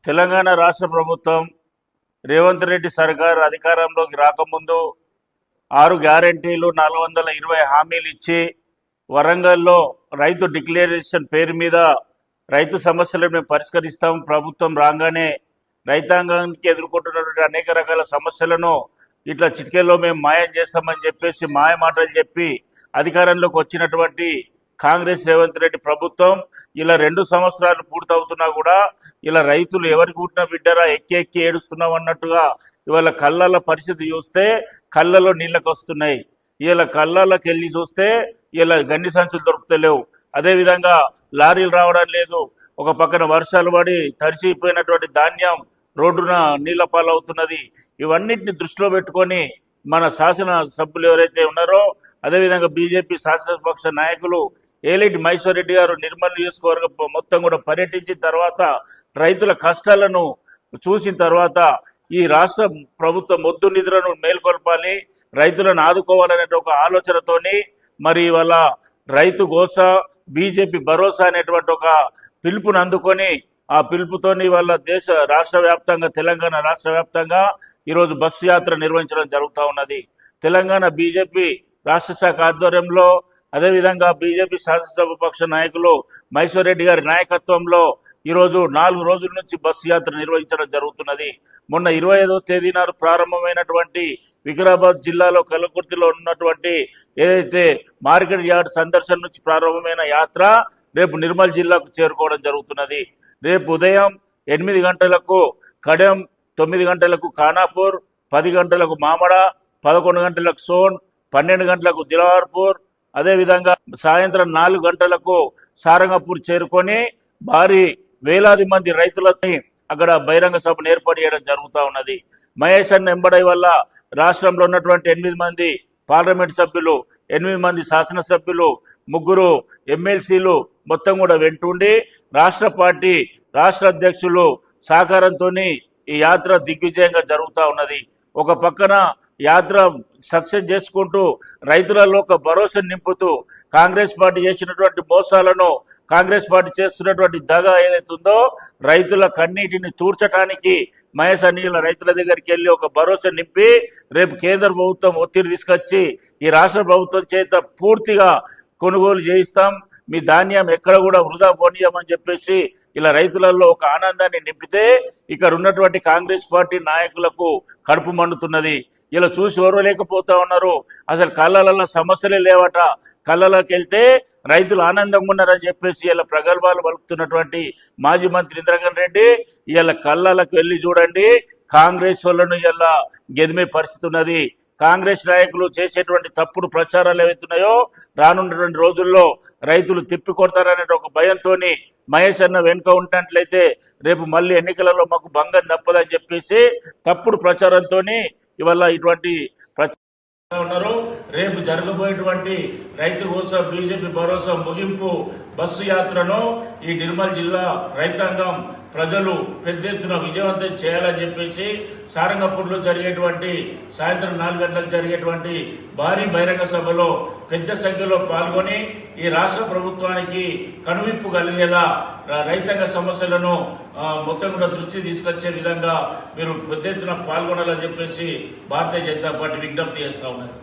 తెలంగాణ రాష్ట్ర ప్రభుత్వం రేవంత్ రెడ్డి సర్కార్ అధికారంలోకి రాకముందు 6 గ్యారెంటీలు 420 హామీలు ఇచ్చి వరంగల్లో రైతు డిక్లరేషన్ పేరు మీద రైతు సమస్యలను మేము పరిష్కరిస్తాం, ప్రభుత్వం రాగానే రైతాంగానికి ఎదుర్కొంటున్నటువంటి అనేక రకాల సమస్యలను ఇట్లా చిటికెల్లో మేము మాయం చేస్తామని చెప్పేసి మాయ మాటలు చెప్పి అధికారంలోకి వచ్చినటువంటి కాంగ్రెస్ రేవంత్ రెడ్డి ప్రభుత్వం ఇలా 2 సంవత్సరాలు పూర్తవుతున్నా కూడా ఇలా రైతులు ఎవరికి పుట్టిన బిడ్డరా ఎక్కి ఎక్కి ఏడుస్తున్నాం అన్నట్టుగా ఇవాళ కళ్ళల పరిస్థితి చూస్తే కళ్ళలో నీళ్ళకి వస్తున్నాయి. ఇలా కళ్ళకి వెళ్ళి చూస్తే ఇలా గండి సంచులు దొరుకుతలేవు. అదేవిధంగా లారీలు రావడం లేదు. ఒక పక్కన వర్షాలు పడి తడిసిపోయినటువంటి ధాన్యం రోడ్డున నీళ్ల పాలవుతున్నది. ఇవన్నిటిని దృష్టిలో పెట్టుకొని మన శాసన సభ్యులు ఎవరైతే ఉన్నారో, అదేవిధంగా బీజేపీ శాసనపక్ష నాయకులు ఏలేటి మహేశ్వర్ రెడ్డి గారు నిర్మల్ నియోజకవర్గం మొత్తం కూడా పర్యటించిన తర్వాత రైతుల కష్టాలను చూసిన తర్వాత ఈ రాష్ట్ర ప్రభుత్వం మొద్దు నిద్రను మేల్కొల్పాలి, రైతులను ఆదుకోవాలనే ఒక ఆలోచనతోని మరి ఇవాళ రైతు గోస బీజేపీ భరోసా అనేటువంటి ఒక పిలుపుని అందుకొని ఆ పిలుపుతోని వాళ్ళ రాష్ట్ర వ్యాప్తంగా తెలంగాణ రాష్ట్ర వ్యాప్తంగా ఈరోజు బస్సు యాత్ర నిర్వహించడం జరుగుతూ ఉన్నది. తెలంగాణ బీజేపీ రాష్ట్ర శాఖ ఆధ్వర్యంలో, అదేవిధంగా బీజేపీ శాసనసభ పక్ష నాయకులు మహేశ్వర్ రెడ్డి గారి నాయకత్వంలో ఈరోజు 4 రోజుల నుంచి బస్సు యాత్ర నిర్వహించడం జరుగుతున్నది. మొన్న 25వ తేదీ నాడు ప్రారంభమైనటువంటి వికారాబాద్ జిల్లాలో కల్వకుర్తిలో ఉన్నటువంటి ఏదైతే మార్కెట్ యార్డ్ సందర్శన నుంచి ప్రారంభమైన యాత్ర రేపు నిర్మల్ జిల్లాకు చేరుకోవడం జరుగుతున్నది. రేపు ఉదయం 8 గంటలకు కడెం, 9 గంటలకు ఖానాపూర్, 10 గంటలకు మామడ, 11 గంటలకు సోన్, 12 గంటలకు దిలావర్పూర్, అదేవిధంగా సాయంత్రం 4 గంటలకు సారంగపూర్ చేరుకొని భారీ వేలాది మంది రైతులని అక్కడ బహిరంగ సభను ఏర్పాటు చేయడం జరుగుతూ ఉన్నది. మహేష్ అన్న ఎంబడై వల్ల రాష్ట్రంలో ఉన్నటువంటి 8 మంది పార్లమెంట్ సభ్యులు, 8 మంది శాసనసభ్యులు, 3 ఎమ్మెల్సీలు మొత్తం కూడా వెంటుండి రాష్ట్ర పార్టీ రాష్ట్ర అధ్యక్షులు సహకారంతో ఈ యాత్ర దిగ్విజయంగా జరుగుతూ ఉన్నది. ఒక పక్కన యాత్ర సక్సెస్ చేసుకుంటూ రైతులలో ఒక భరోసా నింపుతూ కాంగ్రెస్ పార్టీ చేసినటువంటి మోసాలను, కాంగ్రెస్ పార్టీ చేస్తున్నటువంటి దగా ఏదైతుందో రైతుల కన్నీటిని తూర్చడానికి మహేష్ అనిల రైతుల దగ్గరికి వెళ్ళి ఒక భరోసా నింపి రేపు కేంద్ర ప్రభుత్వం ఒత్తిడి తీసుకొచ్చి ఈ రాష్ట్ర ప్రభుత్వం చేత పూర్తిగా కొనుగోలు చేయిస్తాం, మీ ధాన్యం ఎక్కడ కూడా వృధా పోనీయమని చెప్పేసి ఇలా రైతులలో ఒక ఆనందాన్ని నింపితే ఇక్కడ ఉన్నటువంటి కాంగ్రెస్ పార్టీ నాయకులకు కడుపు మండుతున్నది. ఇలా చూసి ఎవరో లేకపోతా ఉన్నారు. అసలు కళ్ళలలో సమస్యలే లేవట, కళ్ళలోకి వెళ్తే రైతులు ఆనందంగా ఉన్నారని చెప్పేసి ఇలా ప్రగల్భాలు పలుకుతున్నటువంటి మాజీ మంత్రి ఇంద్రకరణ్ రెడ్డి ఇలా కళ్ళలకు వెళ్ళి చూడండి, కాంగ్రెస్ వాళ్ళను ఇలా గెదిమే పరిస్థితి ఉన్నది. కాంగ్రెస్ నాయకులు చేసేటువంటి తప్పుడు ప్రచారాలు ఏవైతున్నాయో రానున్నటువంటి రోజుల్లో రైతులు తిప్పికొడతారనే ఒక భయంతో మహేష్ అన్న వెనుక ఉంటున్నట్లయితే రేపు మళ్ళీ ఎన్నికలలో మాకు భంగం తప్పదని చెప్పేసి తప్పుడు ప్రచారంతో ఇవాళ ఇటువంటి ఉన్నారు. రేపు జరగబోయేటువంటి రైతు భరోసా బీజేపీ భరోసా ముగింపు బస్సు యాత్రను ఈ నిర్మల్ జిల్లా రైతాంగం ప్రజలు పెద్ద ఎత్తున విజయవంతం చేయాలని చెప్పేసి సారంగపూర్లో జరిగేటువంటి సాయంత్రం 4 గంటలకు జరిగేటువంటి భారీ బహిరంగ సభలో పెద్ద సంఖ్యలో పాల్గొని ఈ రాష్ట్ర ప్రభుత్వానికి కనువిప్పు కలిగేలా రైతాంగ సమస్యలను మొత్తం కూడా దృష్టి తీసుకొచ్చే విధంగా మీరు పెద్ద ఎత్తున పాల్గొనాలని చెప్పేసి భారతీయ జనతా పార్టీ విజ్ఞప్తి చేస్తూ ఉన్నారు.